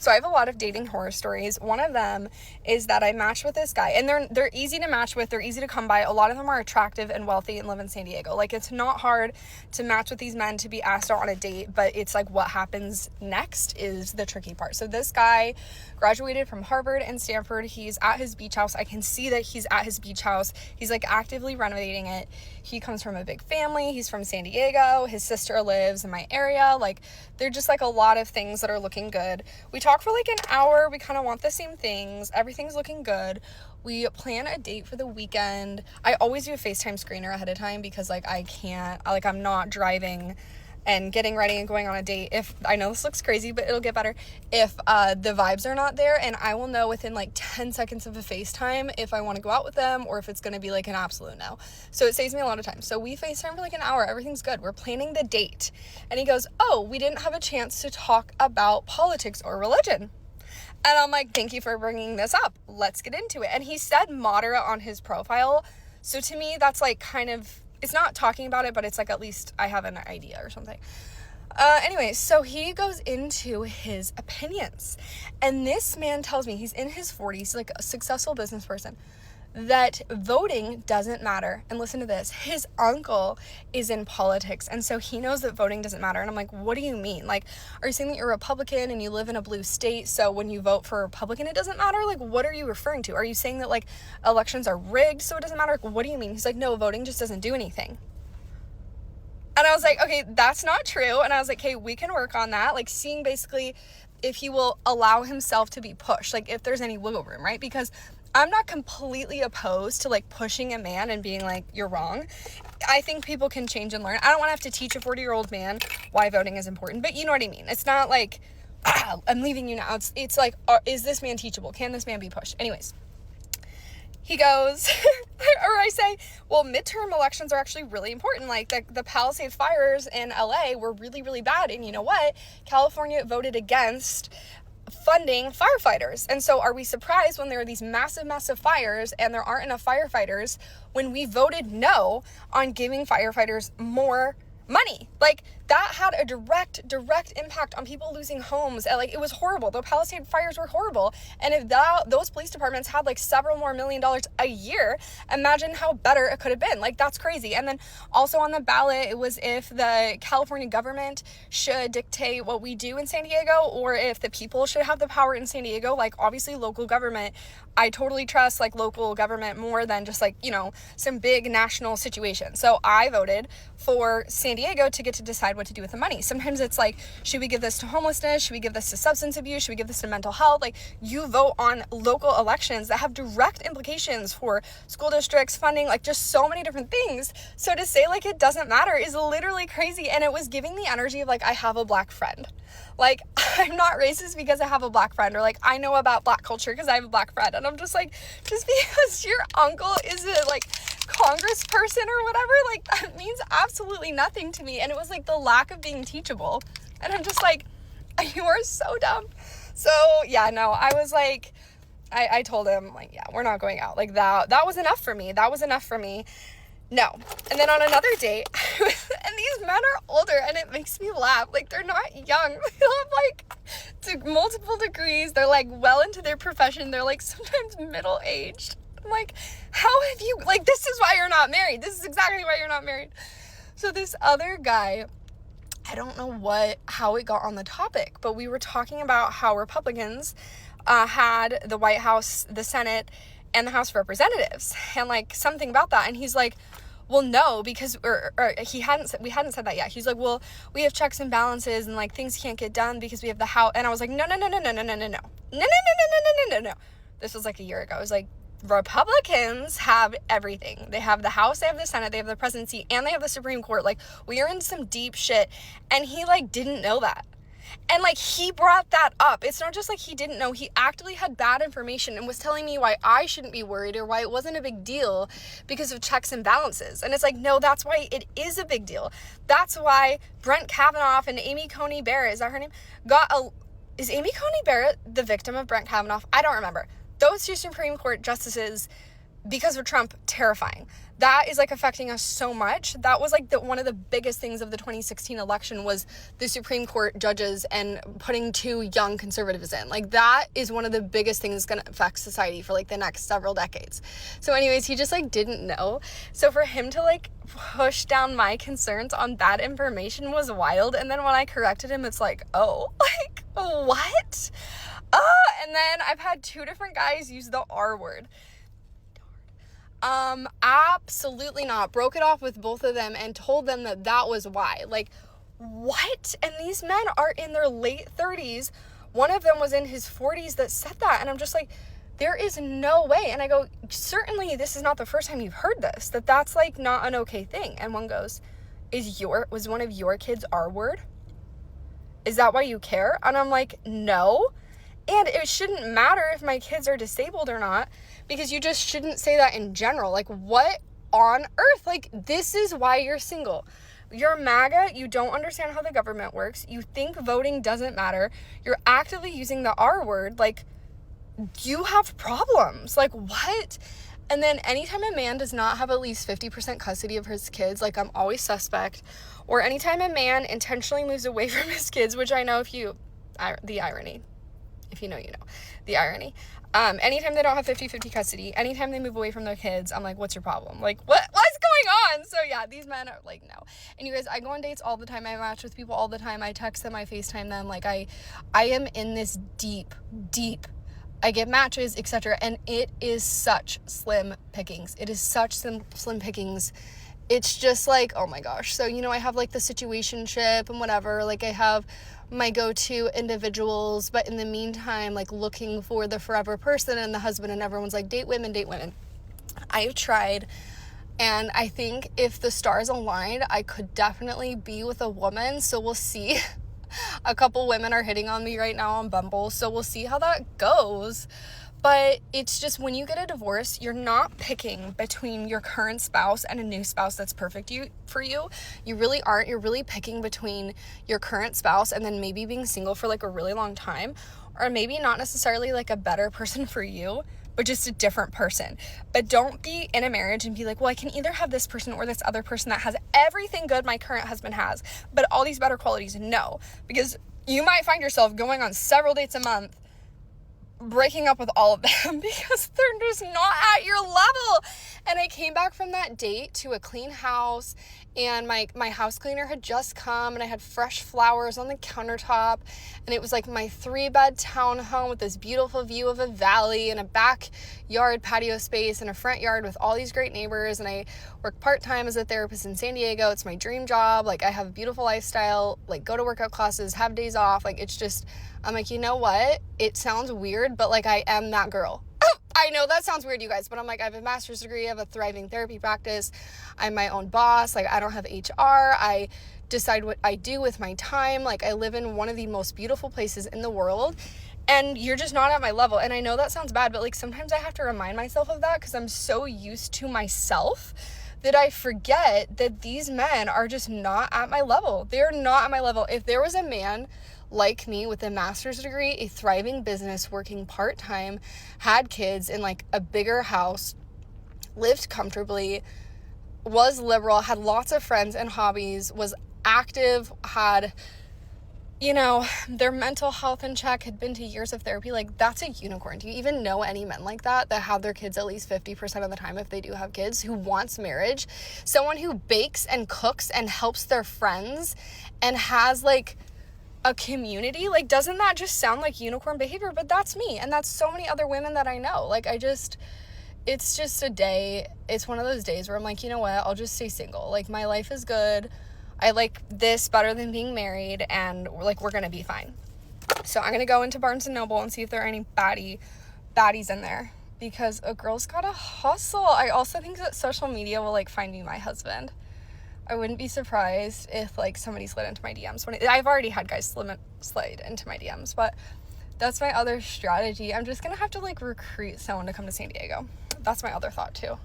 So I have a lot of dating horror stories. One of them is that I matched with this guy, and they're easy to match with. They're easy to come by. A lot of them are attractive and wealthy and live in San Diego. Like, it's not hard to match with these men, to be asked out on a date, but it's like what happens next is the tricky part. So this guy graduated from Harvard and Stanford. He's at his beach house. I can see that he's at his beach house. He's like actively renovating it. He comes from a big family. He's from San Diego. His sister lives in my area. Like, they're just like a lot of things that are looking good. We talk for like an hour. We kind of want the same things. Everything's looking good. We plan a date for the weekend. I always do a FaceTime screener ahead of time because like I'm not driving and getting ready and going on a date. If I know this looks crazy, but it'll get better if the vibes are not there, and I will know within like 10 seconds of a FaceTime if I want to go out with them or if it's going to be like an absolute no. So it saves me a lot of time. So we FaceTime for like an hour. Everything's good. We're planning the date. And he goes, "Oh, we didn't have a chance to talk about politics or religion." And I'm like, "Thank you for bringing this up. Let's get into it." And he said moderate on his profile. So to me, that's like kind of, it's not talking about it, but it's like at least I have an idea or something. Anyway, so he goes into his opinions. And this man tells me, he's in his 40s, like a successful business person, that voting doesn't matter. And listen to this. His uncle is in politics, and so he knows that voting doesn't matter. And I'm like, what do you mean? Like, are you saying that you're a Republican and you live in a blue state, so when you vote for a Republican, it doesn't matter? Like, what are you referring to? Are you saying that, like, elections are rigged, so it doesn't matter? Like, what do you mean? He's like, no, voting just doesn't do anything. And I was like, okay, that's not true. And I was like, hey, we can work on that. Like, seeing basically if he will allow himself to be pushed, like if there's any wiggle room, right? Because I'm not completely opposed to like pushing a man and being like, you're wrong. I think people can change and learn. I don't want to have to teach a 40-year-old man why voting is important, but you know what I mean? It's not like, I'm leaving you now. It's like, is this man teachable? Can this man be pushed? Anyways, he goes, or I say, well, midterm elections are actually really important. Like the Palisades fires in LA were really, really bad. And you know what? California voted against funding firefighters. And so are we surprised when there are these massive, massive fires and there aren't enough firefighters when we voted no on giving firefighters more money? Like, that had a direct impact on people losing homes. And, like, it was horrible. The Palisade fires were horrible. And if those police departments had like several more $1 million a year, imagine how better it could have been. Like, that's crazy. And then also on the ballot, it was if the California government should dictate what we do in San Diego, or if the people should have the power in San Diego. Like, obviously local government, I totally trust like local government more than just like, you know, some big national situation. So I voted for San Diego to get to decide what to do with the money. Sometimes it's like, should we give this to homelessness? Should we give this to substance abuse? Should we give this to mental health? Like, you vote on local elections that have direct implications for school districts, funding, like just so many different things. So to say like it doesn't matter is literally crazy. And it was giving the energy of like, I have a black friend. Like, I'm not racist because I have a black friend, or like I know about black culture because I have a black friend. And I'm just like, just because your uncle is a like congressperson or whatever, like that means absolutely nothing to me. And it was like the lack of being teachable. And I'm just like, you are so dumb. So yeah, no, I was like, I told him like, yeah, we're not going out. Like that was enough for me. That was enough for me. No. And then on another date, and these men are older, and it makes me laugh. Like, they're not young. They have like multiple degrees. They're like well into their profession. They're like sometimes middle-aged. I'm like, how have you, like, this is why you're not married. This is exactly why you're not married. So this other guy, I don't know how it got on the topic, but we were talking about how Republicans had the White House, the Senate, and the House of Representatives, and like something about that. And he's like, well, no, because, or we hadn't said that yet. He's like, well, we have checks and balances and like things can't get done because we have the House. And I was like, no. This was like a year ago. I was like, Republicans have everything. They have the House, they have the Senate, they have the presidency, and they have the Supreme Court. Like, we are in some deep shit. And he like didn't know that. And like, he brought that up. It's not just like he didn't know. He actively had bad information and was telling me why I shouldn't be worried or why it wasn't a big deal because of checks and balances. And it's like, no, that's why it is a big deal. That's why Brett Kavanaugh and Amy Coney Barrett, is that her name? Is Amy Coney Barrett the victim of Brett Kavanaugh? I don't remember. Those two Supreme Court justices because of Trump, terrifying. That is like affecting us so much. That was like one of the biggest things of the 2016 election was the Supreme Court judges and putting 2 young conservatives in. Like that is one of the biggest things that's going to affect society for like the next several decades. So anyways, he just like didn't know. So for him to like push down my concerns on bad information was wild. And then when I corrected him, it's like, oh, like what? And then I've had 2 different guys use the R word. Absolutely not. Broke it off with both of them and told them that was why. Like, what? And these men are in their late 30s. One of them was in his 40s that said that. And I'm just like, there is no way. And I go, certainly this is not the first time you've heard this, that's like not an okay thing. And one goes, was one of your kids R word? Is that why you care? And I'm like, no. And it shouldn't matter if my kids are disabled or not, because you just shouldn't say that in general. Like, what on earth? Like, this is why you're single. You're MAGA. You don't understand how the government works. You think voting doesn't matter. You're actively using the R word. Like, you have problems. Like, what? And then anytime a man does not have at least 50% custody of his kids, like, I'm always suspect. Or anytime a man intentionally moves away from his kids, which I know the irony. If you know, you know. The irony. Anytime they don't have 50-50 custody, anytime they move away from their kids, I'm like, what's your problem? Like, what's going on? So yeah, these men are like, no. And you guys, I go on dates all the time. I match with people all the time. I text them, I FaceTime them. Like, I am in this deep, I get matches, etc. And it is such slim pickings. It is such slim pickings. It's just like, oh my gosh. So, I have like the situationship and whatever. Like, I have my go-to individuals, but in the meantime, like looking for the forever person and the husband, and everyone's like, date women. I've tried, and I think if the stars aligned, I could definitely be with a woman. So we'll see. A couple women are hitting on me right now on Bumble, so we'll see how that goes. But it's just, when you get a divorce, you're not picking between your current spouse and a new spouse that's perfect for you. You really aren't. You're really picking between your current spouse and then maybe being single for like a really long time, or maybe not necessarily like a better person for you, but just a different person. But don't be in a marriage and be like, well, I can either have this person or this other person that has everything good my current husband has, but all these better qualities. No, because you might find yourself going on several dates a month, breaking up with all of them because they're just not at your level. And I came back from that date to a clean house, and my house cleaner had just come, and I had fresh flowers on the countertop, and it was like my 3-bed townhome with this beautiful view of a valley and a backyard patio space and a front yard with all these great neighbors. And I work part-time as a therapist in San Diego. It's my dream job. Like, I have a beautiful lifestyle, like go to workout classes, have days off. Like, it's just, I'm like, you know what? It sounds weird, but like, I am that girl. I know that sounds weird, you guys, but I'm like, I have a master's degree, I have a thriving therapy practice, I'm my own boss, like, I don't have HR, I decide what I do with my time, like, I live in one of the most beautiful places in the world, and you're just not at my level. And I know that sounds bad, but like, sometimes I have to remind myself of that, because I'm so used to myself that I forget that these men are just not at my level. They're not at my level. If there was a man like me with a master's degree, a thriving business, working part-time, had kids in like a bigger house, lived comfortably, was liberal, had lots of friends and hobbies, was active, had, their mental health in check, had been to years of therapy, like, that's a unicorn. Do you even know any men like that have their kids at least 50% of the time, if they do have kids, who wants marriage? Someone who bakes and cooks and helps their friends and has like a community. Like, doesn't that just sound like unicorn behavior? But that's me, and that's so many other women that I know. Like, it's just a day, it's one of those days where I'm like, you know what, I'll just stay single. Like, my life is good, I like this better than being married, and like, we're gonna be fine. So I'm gonna go into Barnes & Noble and see if there are any baddies in there, because a girl's gotta hustle. I also think that social media will like find me my husband. I wouldn't be surprised if like somebody slid into my DMs. I've already had guys slide into my DMs, but that's my other strategy. I'm just gonna have to like recruit someone to come to San Diego. That's my other thought too.